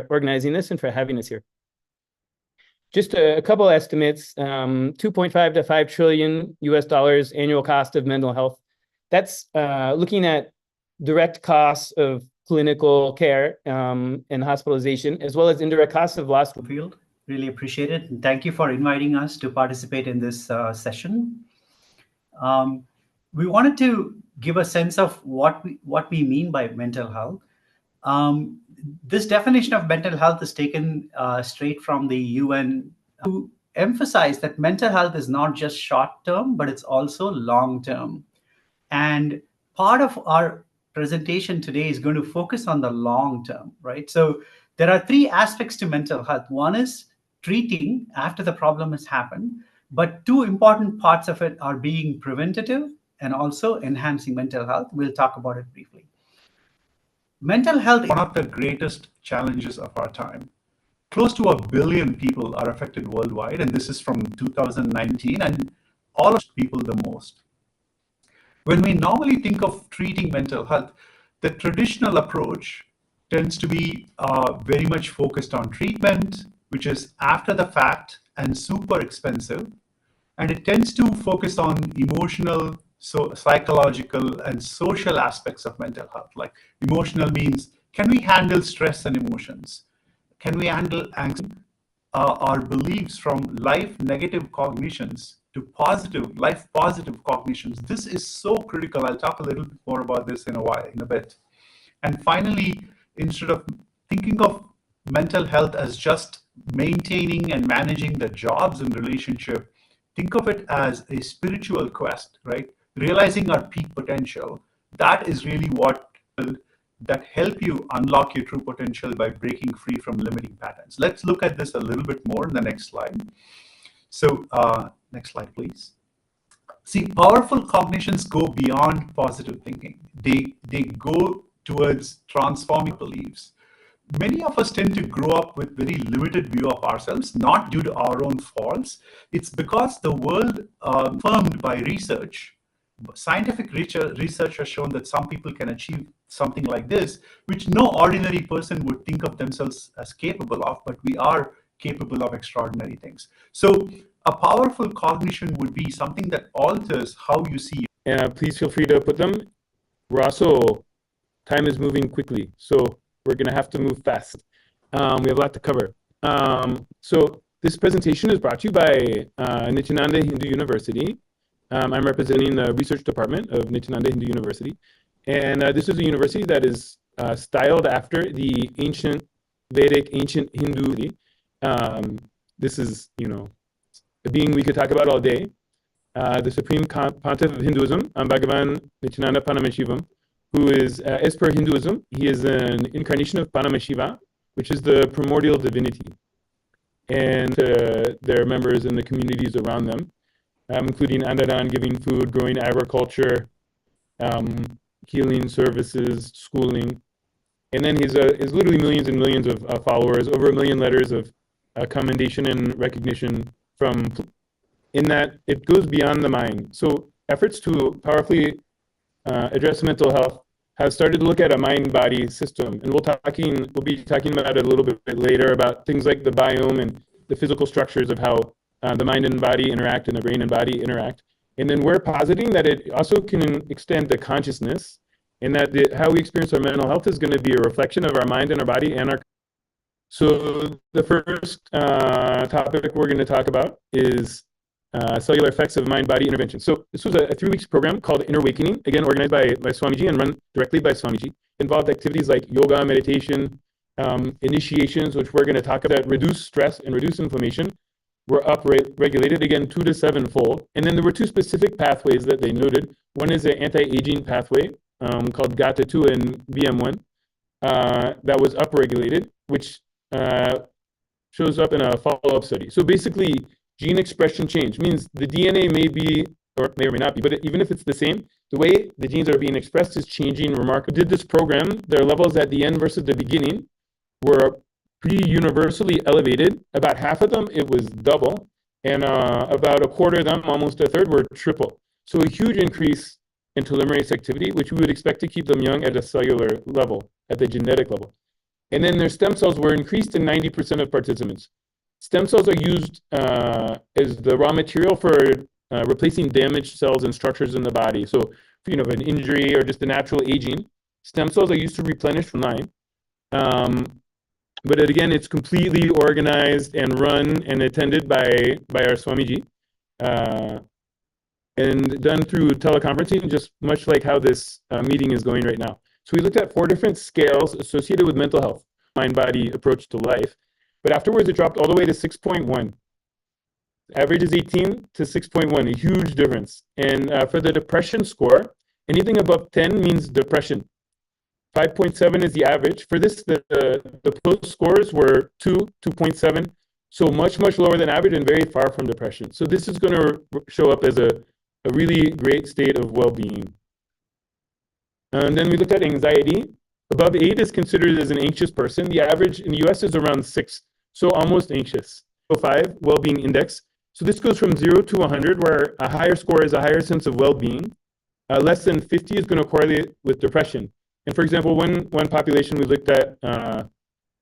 organizing this and for having us here. Just a couple estimates, 2.5 to 5 trillion US dollars annual cost of mental health. That's looking at direct costs of clinical care and hospitalization, as well as indirect costs of lost field. Really appreciate it. And thank you for inviting us to participate in this session. We wanted to give a sense of what we mean by mental health. This definition of mental health is taken straight from the UN to emphasize that mental health is not just short-term, but it's also long-term. And part of our presentation today is going to focus on the long-term, right? So there are three aspects to mental health. One is treating after the problem has happened, but two important parts of it are being preventative and also enhancing mental health. We'll talk about it briefly. Mental health is one of the greatest challenges of our time. Close to 1 billion people are affected worldwide, and this is from 2019, and all of people the most. When we normally think of treating mental health, the traditional approach tends to be very much focused on treatment, which is after the fact and super expensive, and it tends to focus on emotional, psychological and social aspects of mental health. Like emotional means, can we handle stress and emotions? Can we handle anxiety? Our beliefs from life negative cognitions to life positive cognitions. This is so critical. I'll talk a little bit more about this in a bit. And finally, instead of thinking of mental health as just maintaining and managing the jobs and relationship, think of it as a spiritual quest, right? Realizing our peak potential. That is really what that help you unlock your true potential by breaking free from limiting patterns. Let's look at this a little bit more in the next slide. So next slide, please. See, powerful cognitions go beyond positive thinking. They go towards transforming beliefs. Many of us tend to grow up with very limited view of ourselves, not due to our own faults. It's because the world, confirmed by research, scientific research has shown that some people can achieve something like this, which no ordinary person would think of themselves as capable of, but we are capable of extraordinary things. So a powerful cognition would be something that alters how you see. Please feel free to put them. We're also, time is moving quickly, so we're going to have to move fast. We have a lot to cover. So this presentation is brought to you by Nithyananda Hindu University. I'm representing the research department of Nithyananda Hindu University. And this is a university that is styled after the ancient Vedic, ancient Hindu. This is, a being we could talk about all day. The Supreme Pontiff of Hinduism, Bhagavan Nithyananda Paramashivam, who is, as per Hinduism, he is an incarnation of Paramashiva, which is the primordial divinity. And their members and the communities around them, including Andadan, giving food, growing agriculture, healing services, schooling. And then he's literally millions and millions of followers, over 1 million letters of commendation and recognition in that it goes beyond the mind. So efforts to powerfully address mental health have started to look at a mind-body system. And we'll be talking about it a little bit later about things like the biome and the physical structures of how the mind and body interact and the brain and body interact. And then we're positing that it also can extend to consciousness, and that how we experience our mental health is going to be a reflection of our mind and our body and our. So the first topic we're going to talk about is cellular effects of mind-body intervention. So this was a 3-week program called Inner Awakening, again organized by Swamiji and run directly by Swamiji. Involved activities like yoga, meditation, initiations, which we're going to talk about, reduce stress and reduce inflammation. Were up-regulated, again, 2 to 7-fold. And then there were 2 specific pathways that they noted. One is an anti-aging pathway called GATA2 and BM1 that was up-regulated, which shows up in a follow-up study. So basically, gene expression change means the DNA may be, or may or may not be, but even if it's the same, the way the genes are being expressed is changing remarkably. Did this program, their levels at the end versus the beginning were pretty universally elevated. About half of them, it was double, and about a quarter of them, almost a third, were triple. So a huge increase in telomerase activity, which we would expect to keep them young at a cellular level, at the genetic level. And then their stem cells were increased in 90% of participants. Stem cells are used as the raw material for replacing damaged cells and structures in the body. So, if you an injury or just the natural aging, stem cells are used to replenish from line. But again, it's completely organized and run and attended by our Swamiji, and done through teleconferencing, just much like how this meeting is going right now. So we looked at 4 different scales associated with mental health, mind-body approach to life. But afterwards, it dropped all the way to 6.1. Average is 18 to 6.1, a huge difference. And for the depression score, anything above 10 means depression. 5.7 is the average. For this, the post scores were 2, 2.7, so much lower than average and very far from depression. So this is going to show up as a really great state of well-being. And then we looked at anxiety. Above 8 is considered as an anxious person. The average in the US is around 6, so almost anxious. 5, well-being index. So this goes from 0 to 100, where a higher score is a higher sense of well-being. Less than 50 is going to correlate with depression. And for example, one population we looked at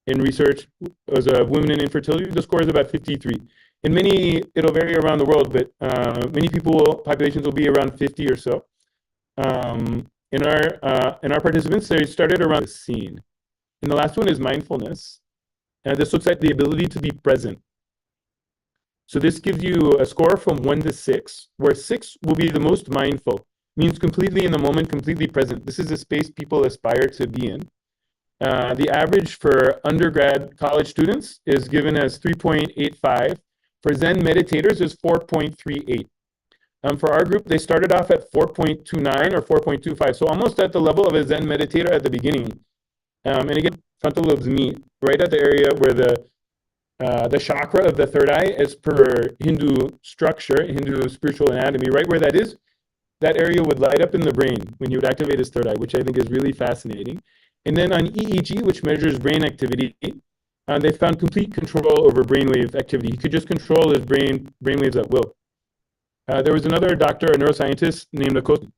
in research was women in infertility. The score is about 53. In many, it'll vary around the world, but many populations will be around 50 or so. In our participants, they started around the scene. And the last one is mindfulness. This looks at the ability to be present. So this gives you a score from 1 to 6, where 6 will be the most mindful, means completely in the moment, completely present. This is a space people aspire to be in. The average for undergrad college students is given as 3.85. For Zen meditators is 4.38. For our group, they started off at 4.29 or 4.25, so almost at the level of a Zen meditator at the beginning. And again, frontal lobes meet right at the area where the chakra of the third eye, as per Hindu structure, Hindu spiritual anatomy, right where that is, that area would light up in the brain when you would activate his third eye, which I think is really fascinating. And then on EEG, which measures brain activity, they found complete control over brainwave activity. He could just control his brainwaves at will. There was another doctor, a neuroscientist named Akot.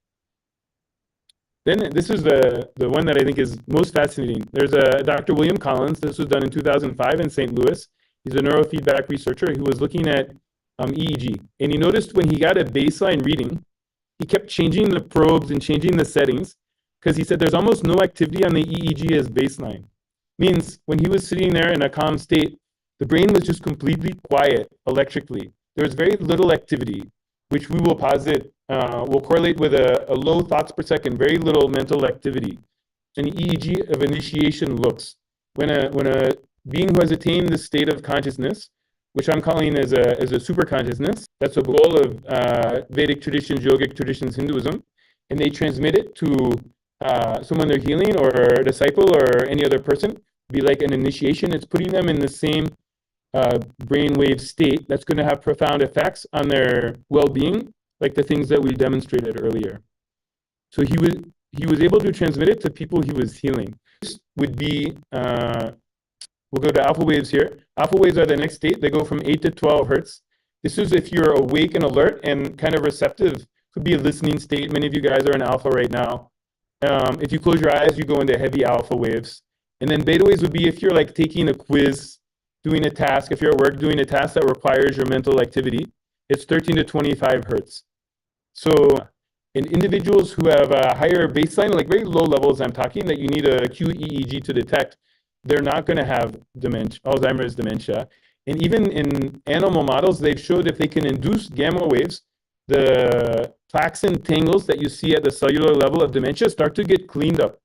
Then this is the one that I think is most fascinating. There's a Dr. William Collins. This was done in 2005 in St. Louis. He's a neurofeedback researcher who was looking at EEG. And he noticed when he got a baseline reading, he kept changing the probes and changing the settings because he said there's almost no activity on the EEG as baseline. Means when he was sitting there in a calm state, the brain was just completely quiet electrically. There was very little activity, which we will posit will correlate with a low thoughts per second, very little mental activity. An EEG of initiation looks. When a being who has attained this state of consciousness, which I'm calling as a super consciousness, that's a goal of Vedic traditions, yogic traditions, Hinduism, and they transmit it to someone they're healing or a disciple or any other person, be like an initiation. It's putting them in the same brainwave state that's going to have profound effects on their well-being, like the things that we demonstrated earlier. So he was able to transmit it to people he was healing. This would be, we'll go to alpha waves here. Alpha waves are the next state. They go from 8 to 12 hertz. This is if you're awake and alert and kind of receptive. Could be a listening state. Many of you guys are in alpha right now. If you close your eyes, you go into heavy alpha waves. And then beta waves would be if you're like taking a quiz, doing a task. If you're at work doing a task that requires your mental activity, it's 13 to 25 hertz. So in individuals who have a higher baseline, like very low levels I'm talking, that you need a QEEG to detect, they're not going to have dementia, Alzheimer's dementia. And even in animal models, they've showed if they can induce gamma waves, the plaques and tangles that you see at the cellular level of dementia start to get cleaned up.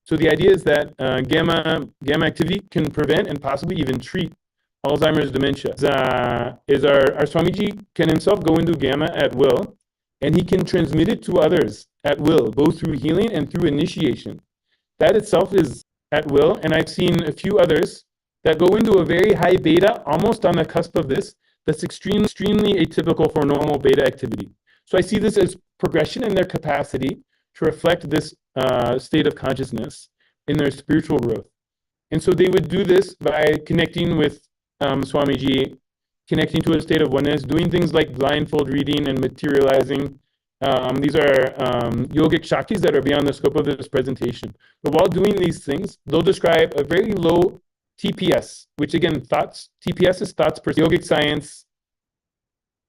So the idea is that gamma activity can prevent and possibly even treat Alzheimer's dementia. Our Swamiji can himself go into gamma at will, and he can transmit it to others at will, both through healing and through initiation. That itself is at will, and I've seen a few others that go into a very high beta, almost on the cusp of this, that's extremely atypical for normal beta activity. So I see this as progression in their capacity to reflect this state of consciousness in their spiritual growth. And so they would do this by connecting with Swamiji, connecting to a state of oneness, doing things like blindfold reading and materializing, These are yogic Shaktis that are beyond the scope of this presentation. But while doing these things, they'll describe a very low TPS, which again, thoughts, TPS is thoughts per yogic science.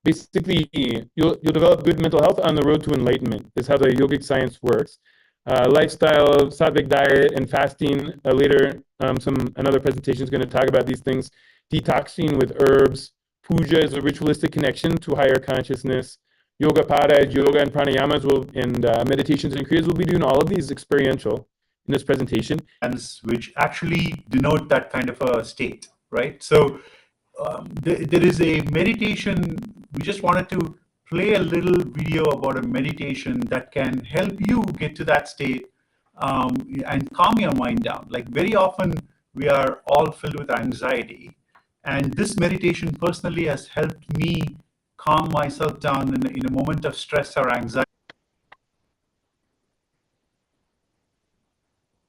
Basically, you'll develop good mental health on the road to enlightenment, is how the yogic science works. Lifestyle, sattvic diet, and fasting. Later, another presentation is going to talk about these things. Detoxing with herbs. Puja is a ritualistic connection to higher consciousness. Yoga pada, yoga, and pranayamas and meditations and kriyas will be doing all of these experiential in this presentation. Which actually denote that kind of a state, right? So there is a meditation. We just wanted to play a little video about a meditation that can help you get to that state and calm your mind down. Like very often we are all filled with anxiety, and this meditation personally has helped me calm myself down in a moment of stress or anxiety.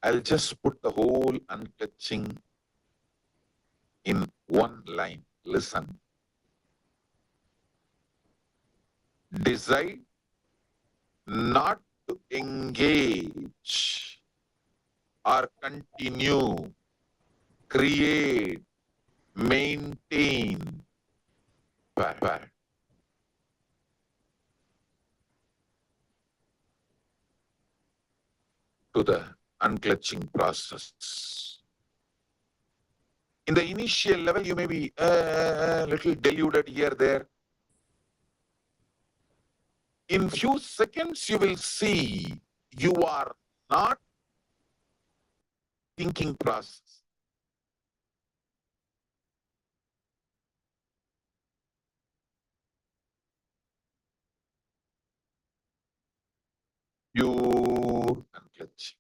I'll just put the whole unclutching in one line. Listen. Decide not to engage or continue, create, maintain. To the unclutching process. In the initial level, you may be a little deluded here, there. In few seconds, you will see you are not thinking process. Pure unclutching.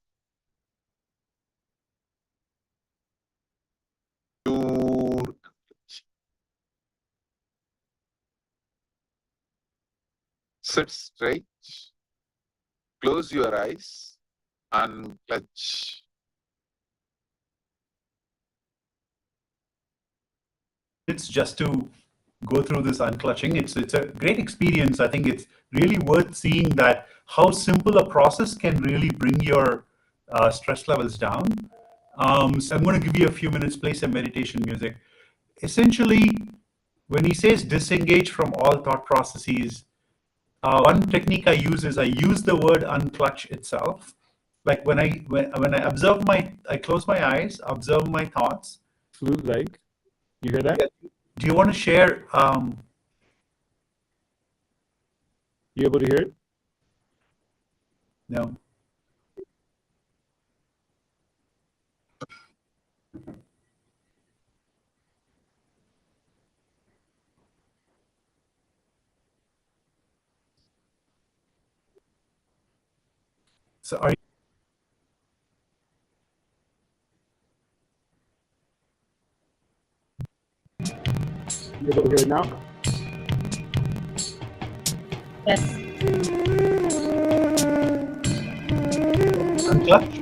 Pure unclutching. Sit straight. Close your eyes and clutch. It's just to go through this unclutching. It's a great experience. I think it's really worth seeing that how simple a process can really bring your stress levels down. So I'm going to give you a few minutes, play some meditation music. Essentially, when he says disengage from all thought processes, one technique I use is I use the word unclutch itself. Like when I observe I close my eyes, observe my thoughts. Flute like, you hear that? Do you want to share? You able to hear it? No. So are you? You able to hear it now? Yes. Unclutch?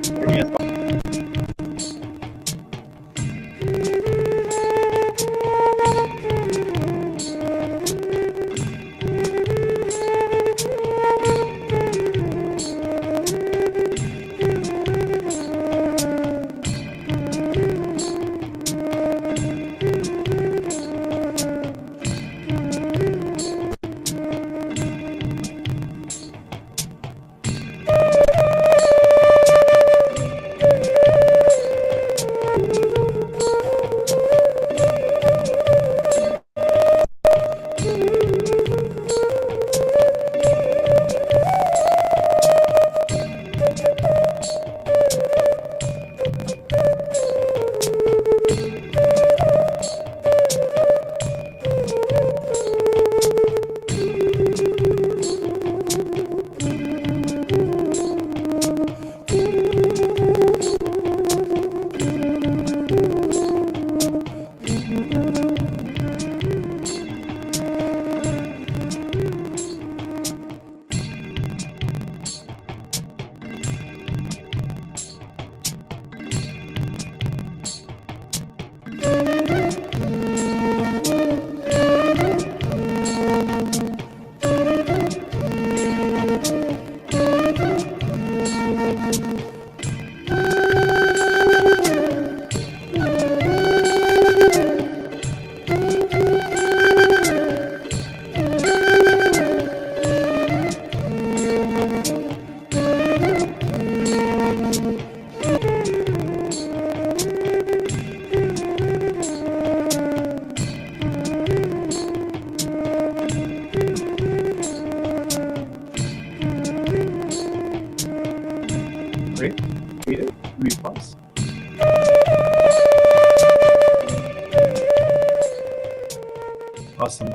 Awesome.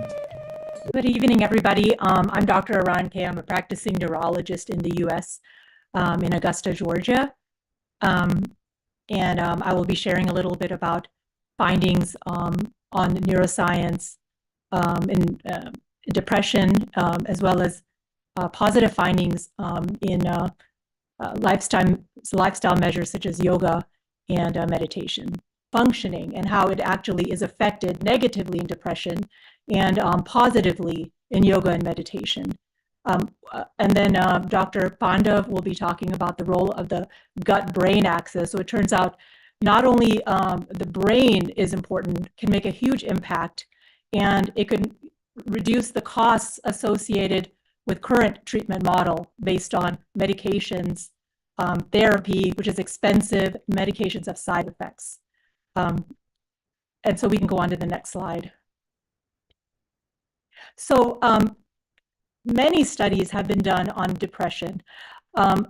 Good evening, everybody. I'm Dr. Aran Kay. I'm a practicing neurologist in the U.S. In Augusta, Georgia. I will be sharing a little bit about findings on neuroscience in depression, as well as positive findings in lifestyle measures such as yoga and meditation functioning, and how it actually is affected negatively in depression and positively in yoga and meditation. And then Dr. Pandav will be talking about the role of the gut-brain axis. So it turns out not only the brain is important, can make a huge impact, and it can reduce the costs associated with current treatment model based on medications, therapy, which is expensive, medications have side effects. And so we can go on to the next slide. So many studies have been done on depression,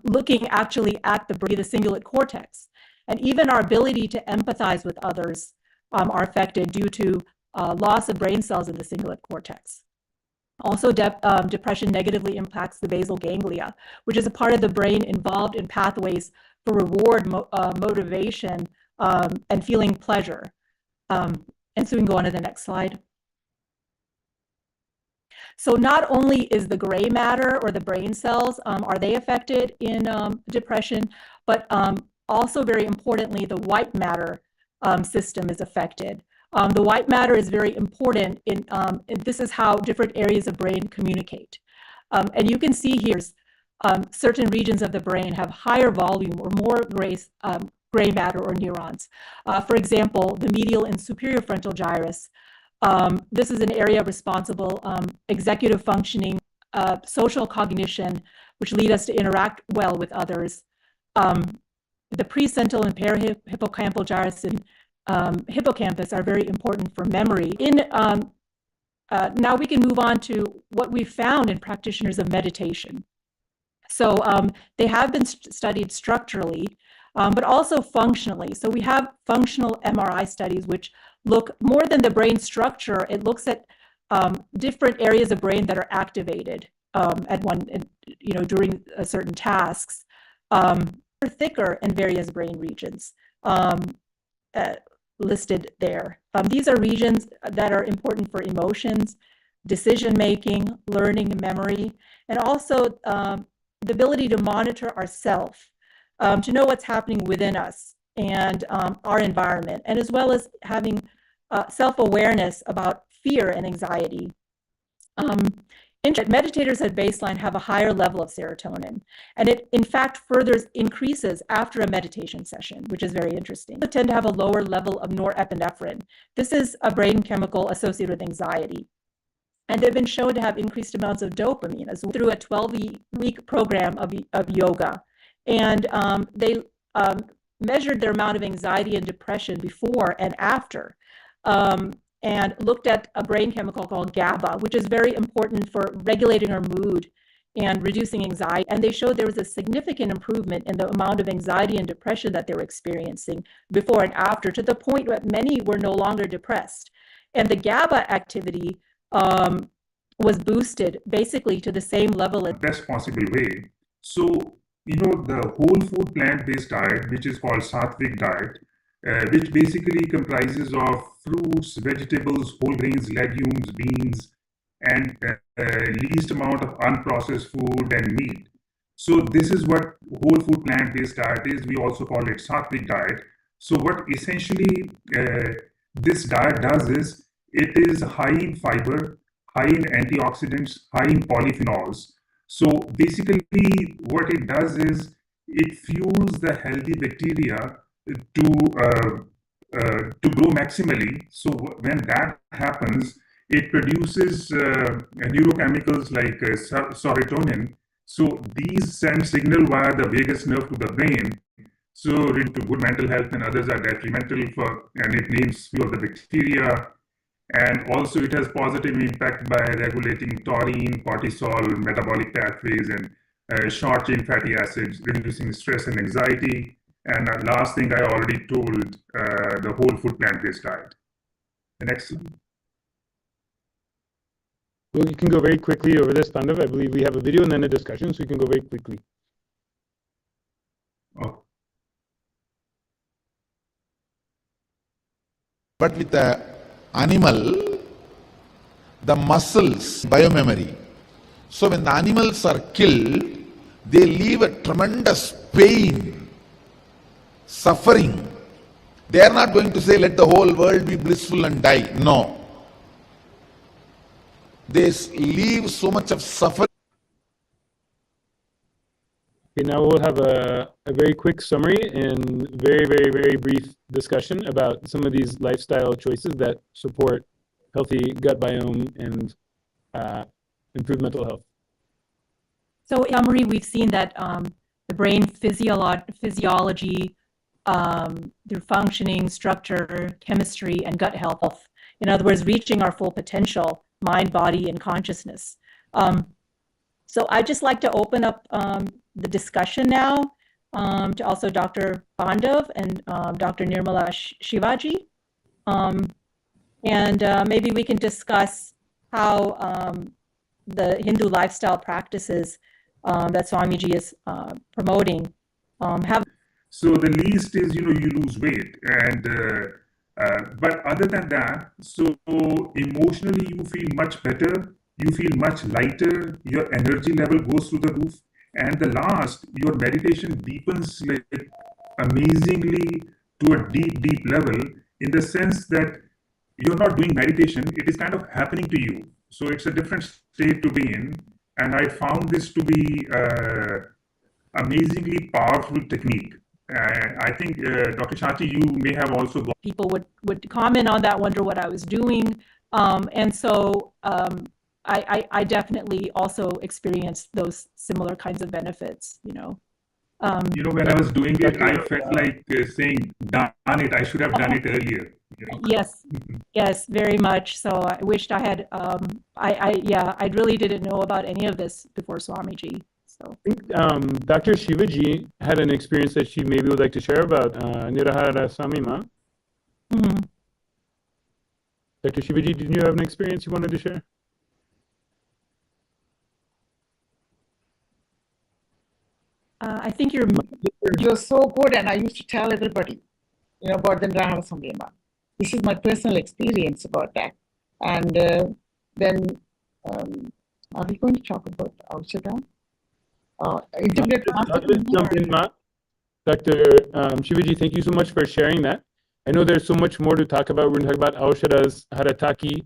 looking actually at the brain, the cingulate cortex, and even our ability to empathize with others are affected due to loss of brain cells in the cingulate cortex. Also, depression negatively impacts the basal ganglia, which is a part of the brain involved in pathways for reward, motivation, and feeling pleasure. And so we can go on to the next slide. So not only is the gray matter or the brain cells, are they affected in depression, but also very importantly, the white matter system is affected. The white matter is very important in, this is how different areas of brain communicate. And you can see here, certain regions of the brain have higher volume or more gray matter or neurons. For example, the medial and superior frontal gyrus. This is an area responsible, executive functioning, social cognition, which lead us to interact well with others. The presental and parahippocampal gyrus and hippocampus are very important for memory. Now we can move on to what we found in practitioners of meditation. So they have been studied structurally, but also functionally. So we have functional MRI studies which look more than the brain structure. It looks at different areas of brain that are activated during certain tasks. Thicker in various brain regions listed there. These are regions that are important for emotions, decision making, learning, memory, and also the ability to monitor ourself, to know what's happening within us and our environment, and as well as having self-awareness about fear and anxiety. Meditators at baseline have a higher level of serotonin, and it in fact further increases after a meditation session, which is very interesting. They tend to have a lower level of norepinephrine. This is a brain chemical associated with anxiety. And they've been shown to have increased amounts of dopamine as well through a 12-week program of yoga. And they measured their amount of anxiety and depression before and after, and looked at a brain chemical called GABA, which is very important for regulating our mood and reducing anxiety. And they showed there was a significant improvement in the amount of anxiety and depression that they were experiencing before and after, to the point that many were no longer depressed. And the GABA activity was boosted basically to the same level as best possible way. So, the whole food plant-based diet, which is called Sattvic diet, which basically comprises of fruits, vegetables, whole grains, legumes, beans, and least amount of unprocessed food and meat. So this is what whole food plant-based diet is. We also call it Sattvic diet. So what essentially this diet does is, it is high in fiber, high in antioxidants, high in polyphenols. So basically what it does is, it fuels the healthy bacteria to grow maximally. So when that happens, it produces neurochemicals like serotonin. So these send signal via the vagus nerve to the brain. So related to good mental health, and others are detrimental and it names few of the bacteria. And also it has positive impact by regulating taurine, cortisol, metabolic pathways, and short chain fatty acids, reducing stress and anxiety. And last thing I already told, the whole food plant-based diet. The next slide. Well, you can go very quickly over this, Tandav. I believe we have a video and then a discussion, so you can go very quickly. Oh. But with the animal, the muscles, biomemory. So when the animals are killed, they leave a tremendous pain, suffering. They are not going to say, let the whole world be blissful and die. No. They leave so much of suffering. Okay, now we'll have a very quick summary and very brief discussion about some of these lifestyle choices that support healthy gut biome and improved mental health. So, Marie, we've seen that the brain physiology through functioning, structure, chemistry, and gut health. In other words, reaching our full potential, mind, body, and consciousness. So I'd just like to open up the discussion now to also Dr. Bandav and Dr. Nirmala Shivaji. And maybe we can discuss how the Hindu lifestyle practices that Swamiji is promoting have. So the least is, you lose weight, and but other than that, so emotionally you feel much better, you feel much lighter, your energy level goes through the roof, and the last, your meditation deepens like amazingly to a deep level, in the sense that you're not doing meditation, it is kind of happening to you. So it's a different state to be in, and I found this to be amazingly powerful technique. I think, Dr. Shanti, you may have also got... People would comment on that, wonder what I was doing. And so I definitely also experienced those similar kinds of benefits, when I was doing it, I felt like saying, darn it, I should have done it earlier. Yes, very much. So I wished I had, I really didn't know about any of this before Swamiji. So I think Dr. Shivaji had an experience that she maybe would like to share about Nirahara Samima. Mm-hmm. Dr. Shivaji, did you have an experience you wanted to share? I think you're so good, and I used to tell everybody, about the Nirahara Samima. This is my personal experience about that. And then, are we going to talk about Aushadha? Integrate. Jump in, Ma. Dr. Shivaji, thank you so much for sharing that. I know there's so much more to talk about. We're going to talk about Aushadhas, Harataki,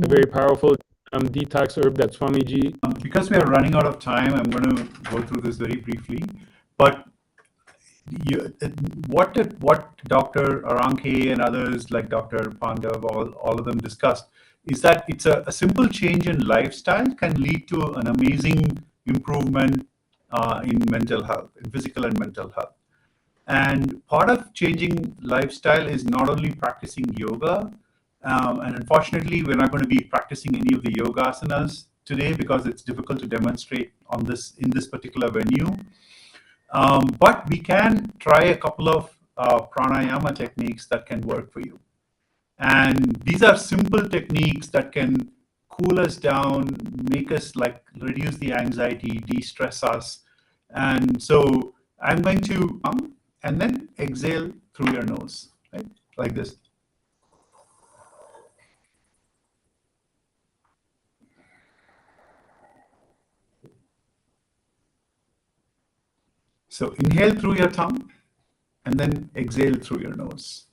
a very powerful detox herb that Swamiji. Because we are running out of time, I'm going to go through this very briefly. But what Dr. Aranke and others like Dr. Pandav, all of them discussed, is that it's a simple change in lifestyle can lead to an amazing improvement in mental health, in physical and mental health. And part of changing lifestyle is not only practicing yoga, and unfortunately, we're not going to be practicing any of the yoga asanas today because it's difficult to demonstrate in this particular venue. But we can try a couple of pranayama techniques that can work for you. And these are simple techniques that can cool us down, make us reduce the anxiety, de-stress us. And so I'm going to and then exhale through your nose, right? Like this. So inhale through your tongue and then exhale through your nose.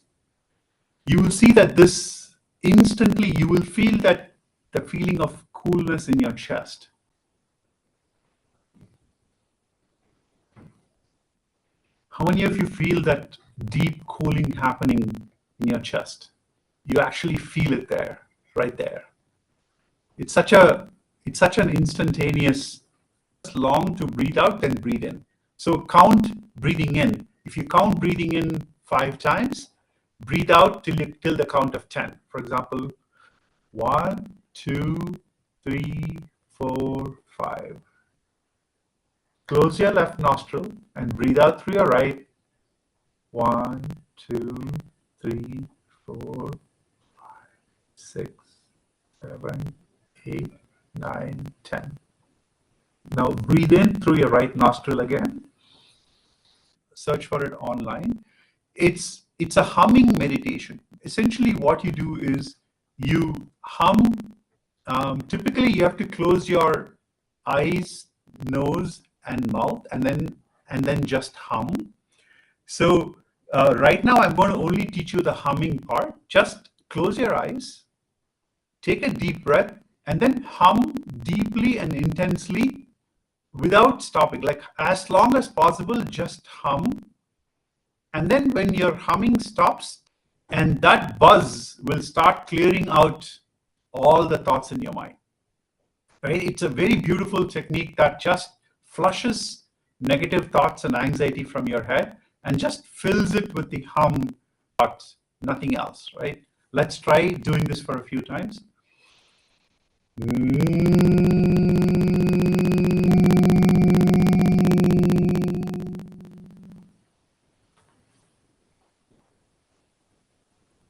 You will see that this instantly, you will feel that the feeling of coolness in your chest. How many of you feel that deep cooling happening in your chest? You actually feel it there, right there. It's such an instantaneous, long to breathe out, then breathe in. So count breathing in. If you count breathing in 5 times, breathe out till the count of 10. For example, 1, 2, 3, 4, 5. Close your left nostril and breathe out through your right. 1, 2, 3, 4, 5, 6, 7, 8, 9, 10. Now breathe in through your right nostril again. Search for it online. It's a humming meditation. Essentially what you do is you hum. Typically you have to close your eyes, nose, and mouth, and then just hum. So right now I'm going to only teach you the humming part. Just close your eyes, take a deep breath, and then hum deeply and intensely without stopping. Like as long as possible, just hum. And then when your humming stops, and that buzz will start clearing out all the thoughts in your mind. Right? It's a very beautiful technique that just flushes negative thoughts and anxiety from your head and just fills it with the hum thoughts, nothing else, right? Let's try doing this for a few times.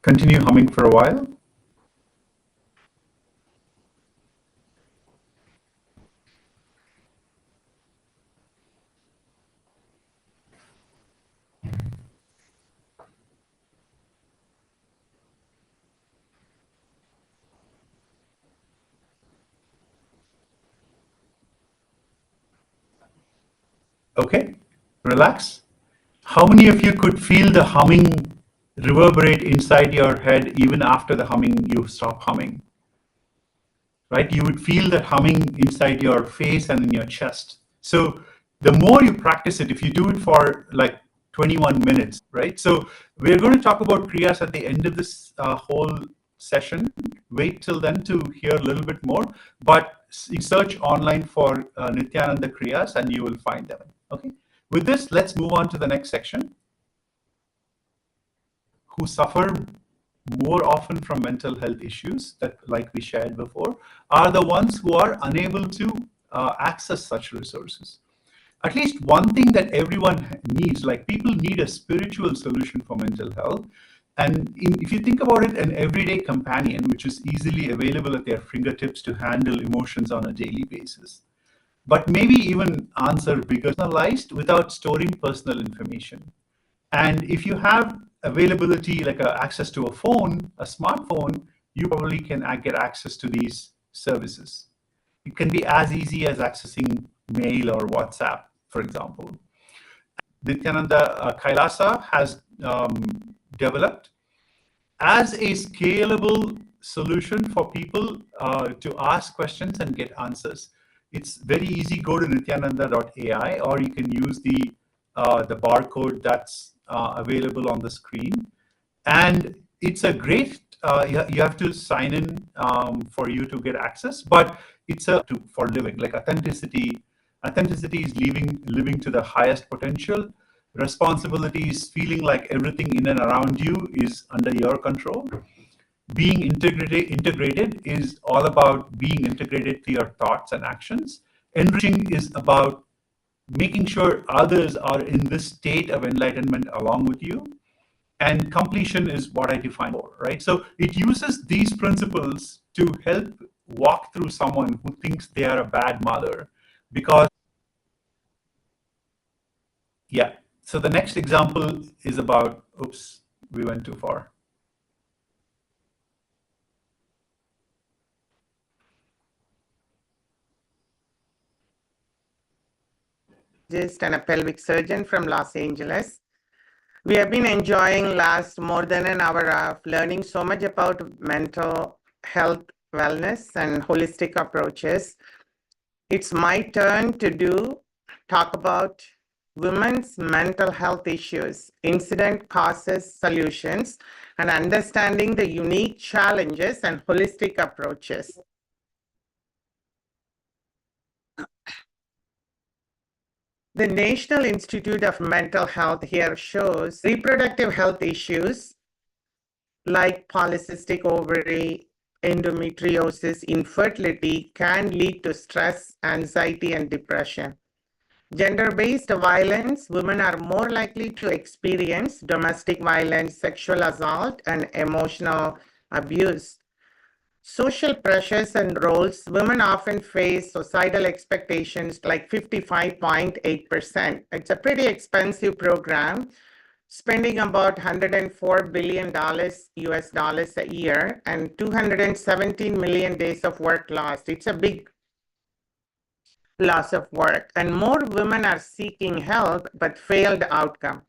Continue humming for a while. Okay, relax. How many of you could feel the humming reverberate inside your head even after the humming, you stop humming? Right? You would feel that humming inside your face and in your chest. So the more you practice it, if you do it for like 21 minutes, right? So we're going to talk about kriyas at the end of this whole session. Wait till then to hear a little bit more, but search online for Nithyananda kriyas and you will find them. Okay. With this, let's move on to the next section. Who suffer more often from mental health issues, that, like we shared before, are the ones who are unable to access such resources. At least one thing that everyone needs, like people need a spiritual solution for mental health. And if you think about it, an everyday companion, which is easily available at their fingertips to handle emotions on a daily basis, but maybe even answer bigger personalized without storing personal information. And if you have availability, like access to a phone, a smartphone, you probably can get access to these services. It can be as easy as accessing mail or WhatsApp, for example. Nithyananda Kailasa has developed as a scalable solution for people to ask questions and get answers. It's very easy. Go to nithyananda.ai, or you can use the barcode that's available on the screen. And it's a great, you have to sign in for you to get access, but it's for living, like authenticity. Authenticity is living to the highest potential. Responsibility is feeling like everything in and around you is under your control. Being integrated is all about being integrated to your thoughts and actions. Enriching is about making sure others are in this state of enlightenment along with you. And completion is what I define more, right? So it uses these principles to help walk through someone who thinks they are a bad mother. Because, yeah. So the next example is about, oops, we went too far. And a pelvic surgeon from Los Angeles. We have been enjoying last more than an hour of learning so much about mental health, wellness, and holistic approaches. It's my turn to talk about women's mental health issues, incident causes, solutions, and understanding the unique challenges and holistic approaches. The National Institute of Mental Health here shows reproductive health issues like polycystic ovary, endometriosis, infertility can lead to stress, anxiety, and depression. Gender-based violence, women are more likely to experience domestic violence, sexual assault, and emotional abuse. social pressures and roles, women often face societal expectations like 55.8%. It's a pretty expensive program, spending about $104 billion US dollars a year and 217 million days of work lost. It's a big loss of work, and more women are seeking help but failed outcome.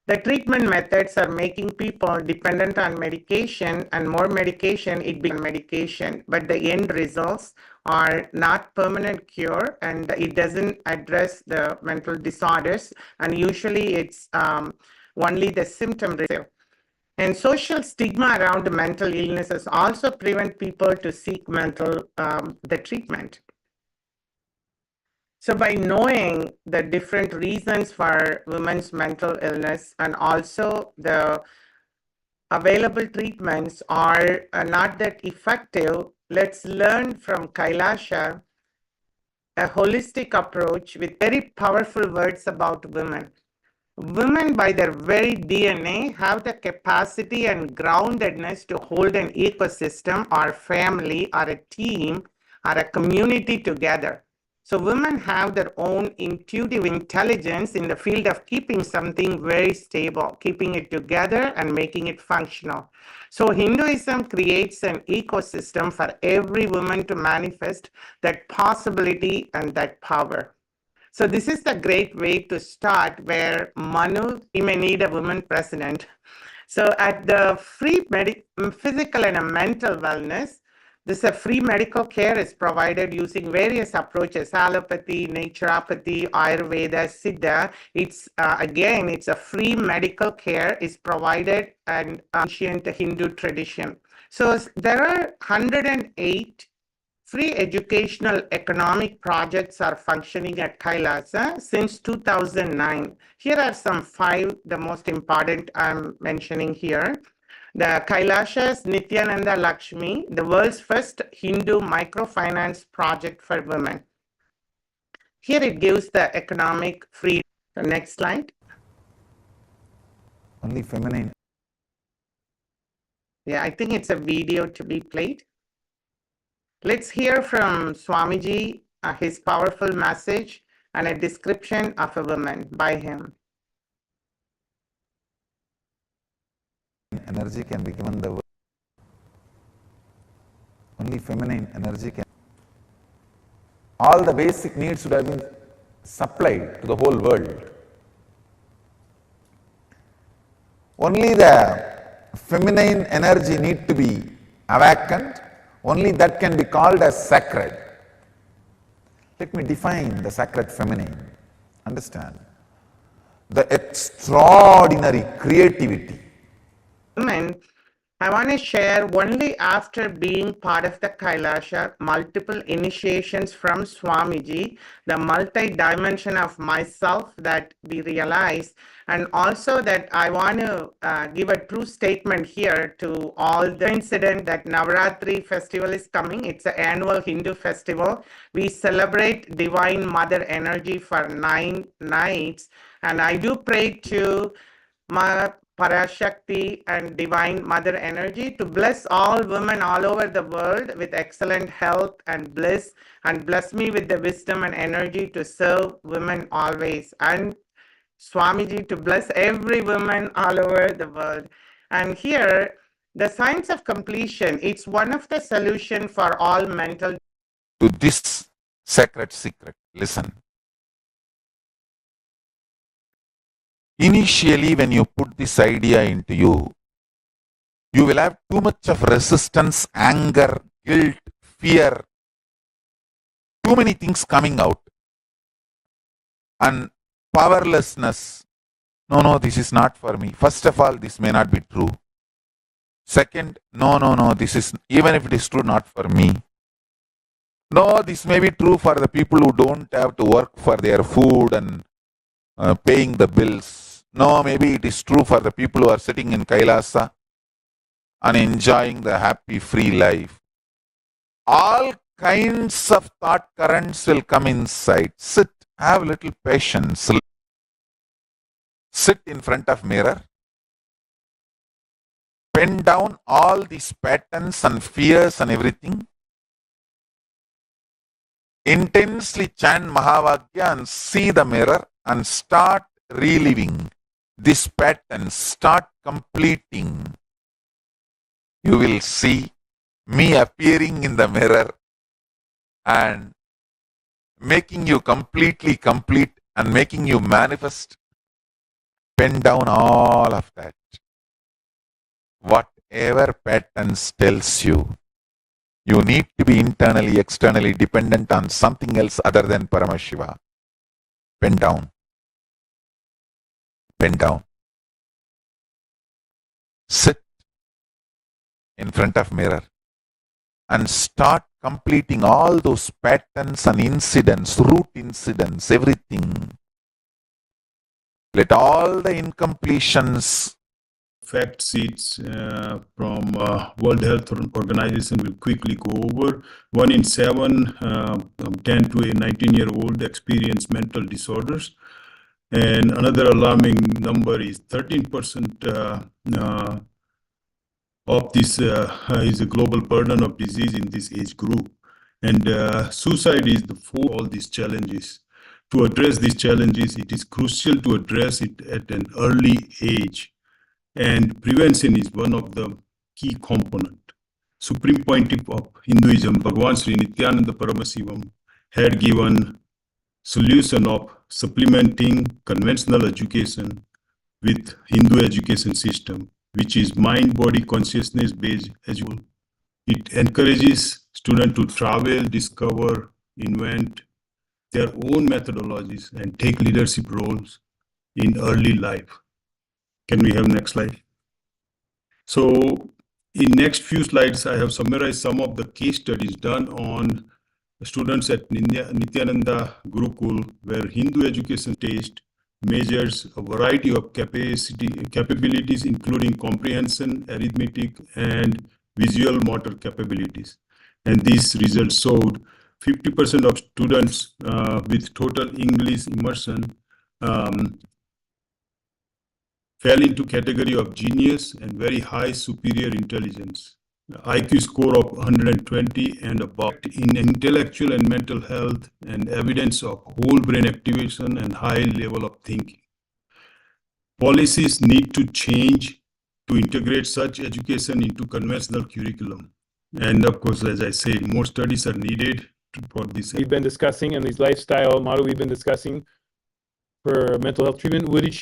The treatment methods are making people dependent on medication, and more medication, it becomes medication, but the end results are not permanent cure, and it doesn't address the mental disorders, and usually it's only the symptom relief. And social stigma around mental illnesses also prevent people to seek the treatment. So by knowing the different reasons for women's mental illness and also the available treatments are not that effective, let's learn from Kailasa a holistic approach with very powerful words about women. Women, by their very DNA, have the capacity and groundedness to hold an ecosystem or family or a team or a community together. So women have their own intuitive intelligence in the field of keeping something very stable, keeping it together and making it functional. So Hinduism creates an ecosystem for every woman to manifest that possibility and that power. So this is the great way to start, where Manu, he may need a woman president. So at the free physical and mental wellness, this free medical care is provided using various approaches: allopathy, naturopathy, Ayurveda, Siddha. It's again, it's a free medical care is provided in ancient Hindu tradition. So there are 108 free educational economic projects are functioning at Kailasa since 2009. Here are some 5, the most important I'm mentioning here. The Kailasa's Nithyananda Lakshmi, the world's first Hindu microfinance project for women. Here it gives the economic freedom. The next slide. Only feminine. Yeah, I think it's a video to be played. Let's hear from Swamiji, his powerful message and a description of a woman by him. Energy can be given the world. Only feminine energy can. All the basic needs would have been supplied to the whole world. Only the feminine energy need to be awakened. Only that can be called as sacred. Let me define the sacred feminine. Understand? The extraordinary creativity. Women, I want to share only after being part of the Kailasa, multiple initiations from Swamiji, the multi-dimension of myself that we realize, and also that I want to give a true statement here to all the incident that Navaratri festival is coming. It's an annual Hindu festival. We celebrate Divine Mother Energy for 9 nights, and I do pray to Parashakti and Divine Mother Energy to bless all women all over the world with excellent health and bliss, and bless me with the wisdom and energy to serve women always, and Swamiji to bless every woman all over the world. And here, the science of completion, it's one of the solution for all mental. To this sacred secret, listen. Initially, when you put this idea into you, you will have too much of resistance, anger, guilt, fear, too many things coming out. And powerlessness. No, this is not for me. First of all, this may not be true. Second, no, this is, even if it is true, not for me. No, this may be true for the people who don't have to work for their food and paying the bills. No, maybe it is true for the people who are sitting in Kailasa and enjoying the happy, free life. All kinds of thought currents will come inside. Sit, have a little patience. Sit in front of mirror. pen down all these patterns and fears and everything. Intensely chant Mahavakya and see the mirror and start reliving this pattern, start completing. You will see me appearing in the mirror and making you completely complete and making you manifest. Pen down all of that. Whatever patterns tells you, you need to be internally, externally dependent on something else other than Paramashiva. Pen down. Pen down. Sit in front of mirror and start completing all those patterns and incidents, root incidents, everything. Let all the incompletions. Fact sheets from World Health Organization will quickly go over. 1 in 7, 10 to a 19-year-old experience mental disorders. And another alarming number is 13% of this is a global burden of disease in this age group. And suicide is for all these challenges. To address these challenges, it is crucial to address it at an early age. And prevention is one of the key components. Supreme Pontiff of Hinduism, Bhagavan Sri Nithyananda Paramasivam, had given solution of supplementing conventional education with Hindu education system, which is mind-body consciousness-based education. It encourages students to travel, discover, invent their own methodologies, and take leadership roles in early life. Can we have next slide? So in next few slides, I have summarized some of the case studies done on students at Nithyananda Gurukul, where Hindu education taste measures a variety of capabilities, including comprehension, arithmetic, and visual motor capabilities. And these results showed 50% of students with total English immersion fell into category of genius and very high superior intelligence. IQ score of 120 and above in intellectual and mental health, and evidence of whole brain activation and high level of thinking. Policies need to change to integrate such education into conventional curriculum. And of course, as I said, more studies are needed for this. We've been discussing, and this lifestyle model we've been discussing for mental health treatment would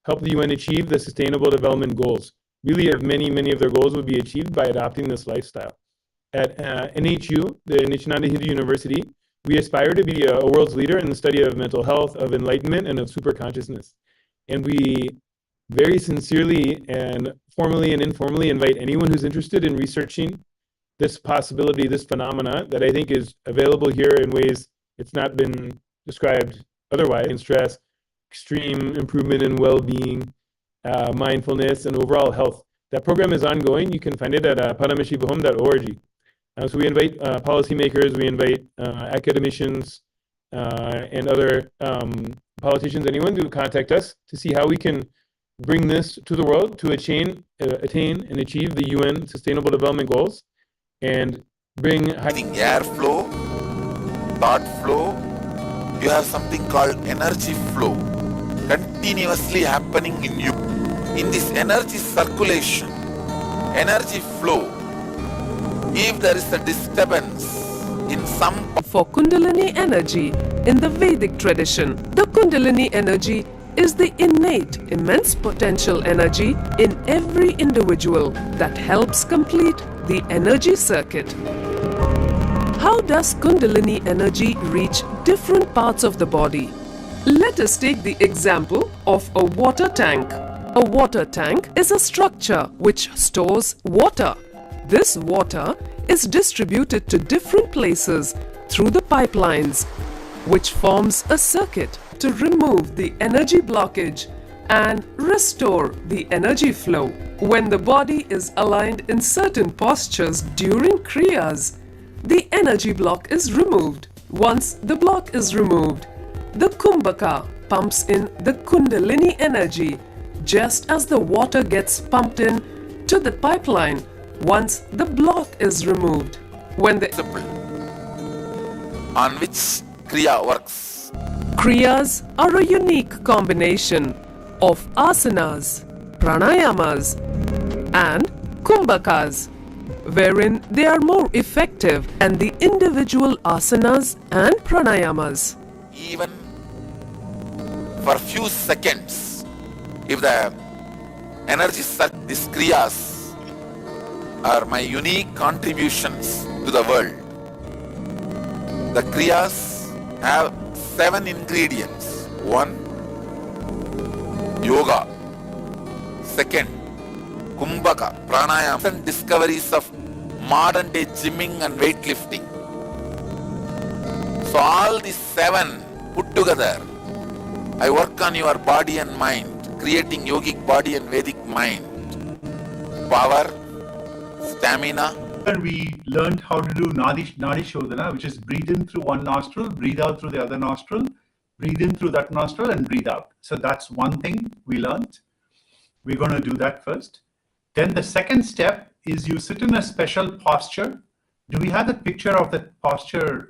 help the UN achieve the Sustainable Development Goals. Really, many of their goals would be achieved by adopting this lifestyle. At NHU, the Nithyananda Hindu University, we aspire to be a world's leader in the study of mental health, of enlightenment, and of superconsciousness. And we very sincerely and formally and informally invite anyone who's interested in researching this possibility, this phenomena that I think is available here in ways it's not been described otherwise, in stress, extreme improvement in well-being, mindfulness, and overall health. That program is ongoing. You can find it at paramashivahom.org. So we invite policymakers, we invite academicians, and other politicians, anyone, to contact us to see how we can bring this to the world to attain and achieve the UN Sustainable Development Goals, and bring airflow, thought flow. You have something called energy flow continuously happening in you. In this energy circulation, energy flow, if there is a disturbance in some... For Kundalini energy, in the Vedic tradition, the Kundalini energy is the innate, immense potential energy in every individual that helps complete the energy circuit. How does Kundalini energy reach different parts of the body? Let us take the example of a water tank. A water tank is a structure which stores water. This water is distributed to different places through the pipelines, which forms a circuit to remove the energy blockage and restore the energy flow. When the body is aligned in certain postures during kriyas, the energy block is removed. Once the block is removed, the kumbhaka pumps in the Kundalini energy, just as the water gets pumped in to the pipeline once the block is removed. When the Principle on which kriya works. kriyas are a unique combination of asanas, pranayamas, and kumbhakas, wherein they are more effective than the individual asanas and pranayamas. Even for few seconds, if the energy such these kriyas are my unique contributions to the world. The kriyas have 7 ingredients. 1, yoga. 2nd, kumbhaka, pranayama, and discoveries of modern day gymming and weightlifting. So all these 7 put together, I work on your body and mind, creating yogic body and Vedic mind. Power, stamina. We learned how to do Nadi Shodhana, which is breathe in through one nostril, breathe out through the other nostril, breathe in through that nostril and breathe out. So that's one thing we learned. We're going to do that first. Then the second step is you sit in a special posture. Do we have the picture of that posture?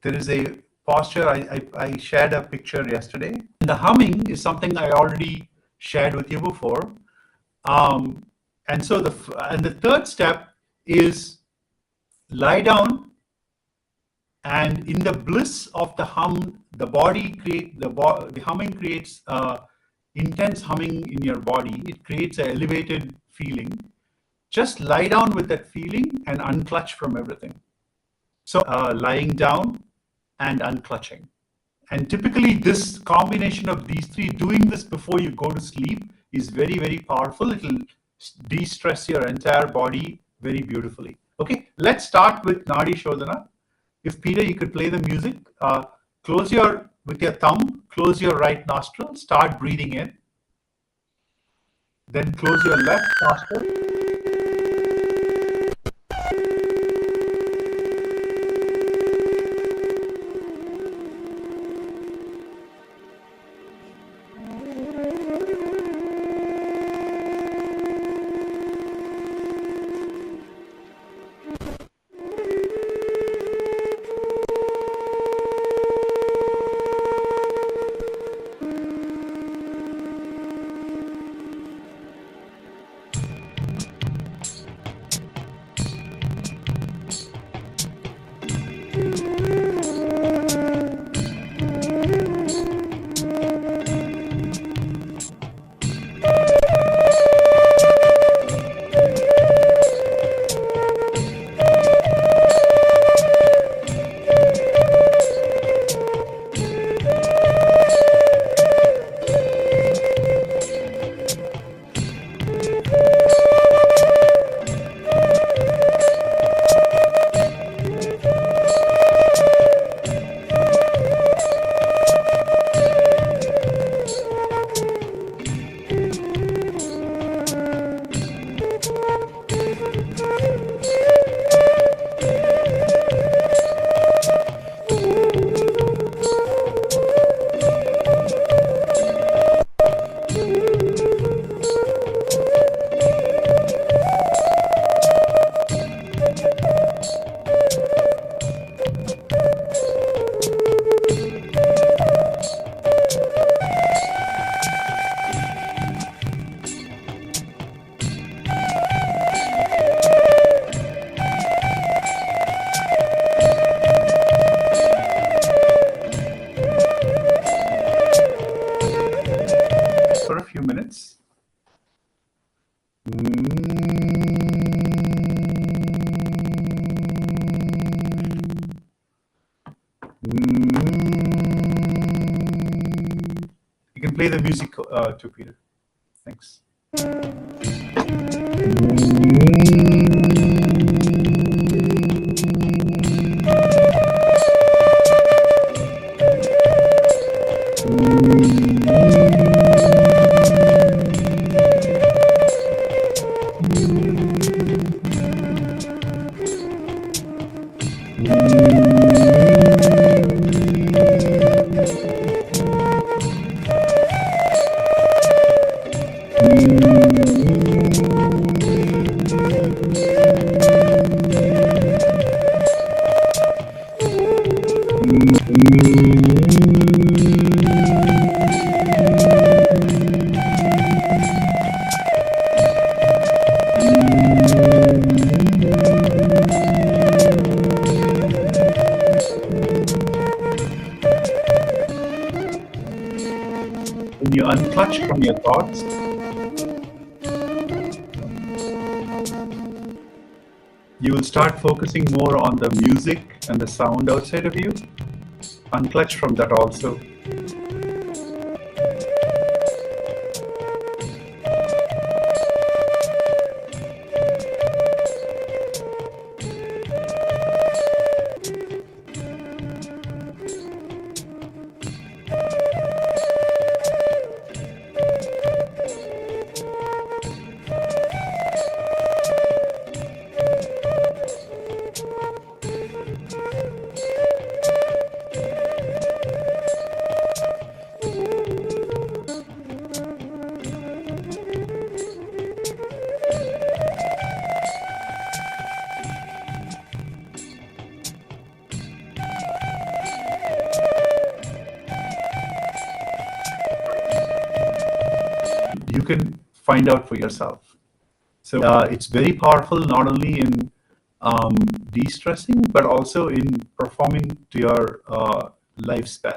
There is a posture, I shared a picture yesterday. And the humming is something I already shared with you before. And so the third step is lie down, and in the bliss of the hum, the humming creates intense humming in your body. It creates an elevated feeling. Just lie down with that feeling and unclutch from everything. So lying down and unclutching. And typically this combination of these 3, doing this before you go to sleep, is very, very powerful. It will de-stress your entire body very beautifully. Okay, let's start with Nadi Shodhana. If Peter, you could play the music. With your thumb, close your right nostril, start breathing in. Then close your left nostril. You can play the music too, Peter. Thanks. When you unclutch from your thoughts, you will start focusing more on the music and the sound outside of you. Unclutch from that also. You can find out for yourself. So it's very powerful, not only in de-stressing, but also in performing to your life's best.